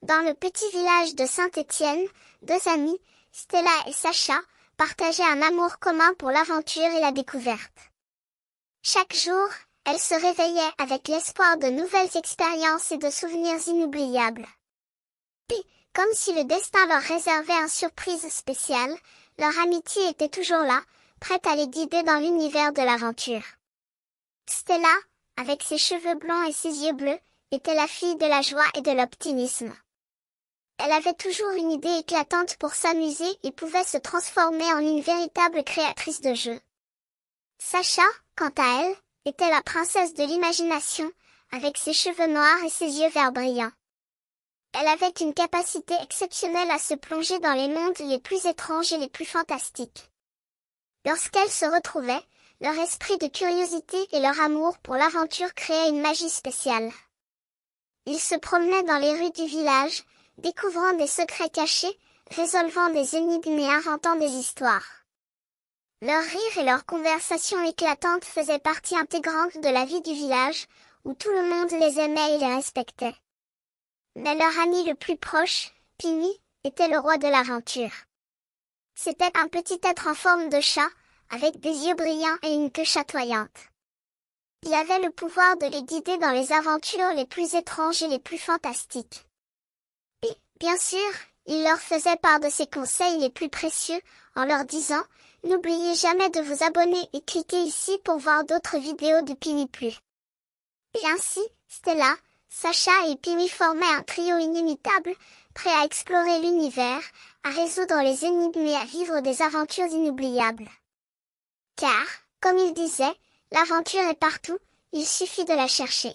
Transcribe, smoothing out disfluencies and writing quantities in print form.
Dans le petit village de Saint-Étienne, deux amis, Stella et Sacha, partageaient un amour commun pour l'aventure et la découverte. Chaque jour, elles se réveillaient avec l'espoir de nouvelles expériences et de souvenirs inoubliables. Puis, comme si le destin leur réservait une surprise spéciale, leur amitié était toujours là, prête à les guider dans l'univers de l'aventure. Stella, avec ses cheveux blancs et ses yeux bleus, était la fille de la joie et de l'optimisme. Elle avait toujours une idée éclatante pour s'amuser et pouvait se transformer en une véritable créatrice de jeux. Sacha, quant à elle, était la princesse de l'imagination, avec ses cheveux noirs et ses yeux verts brillants. Elle avait une capacité exceptionnelle à se plonger dans les mondes les plus étranges et les plus fantastiques. Lorsqu'elles se retrouvaient, leur esprit de curiosité et leur amour pour l'aventure créaient une magie spéciale. Ils se promenaient dans les rues du village, découvrant des secrets cachés, résolvant des énigmes et inventant des histoires. Leurs rires et leurs conversations éclatantes faisaient partie intégrante de la vie du village, où tout le monde les aimait et les respectait. Mais leur ami le plus proche, Pini, était le roi de l'aventure. C'était un petit être en forme de chat, avec des yeux brillants et une queue chatoyante. Il avait le pouvoir de les guider dans les aventures les plus étranges et les plus fantastiques. Et, bien sûr, il leur faisait part de ses conseils les plus précieux, en leur disant « N'oubliez jamais de vous abonner et cliquez ici pour voir d'autres vidéos de Pini+. » Et ainsi, Stella, Sacha et Pini formaient un trio inimitable, prêt à explorer l'univers, à résoudre les énigmes et à vivre des aventures inoubliables. Car, comme il disait, l'aventure est partout, il suffit de la chercher.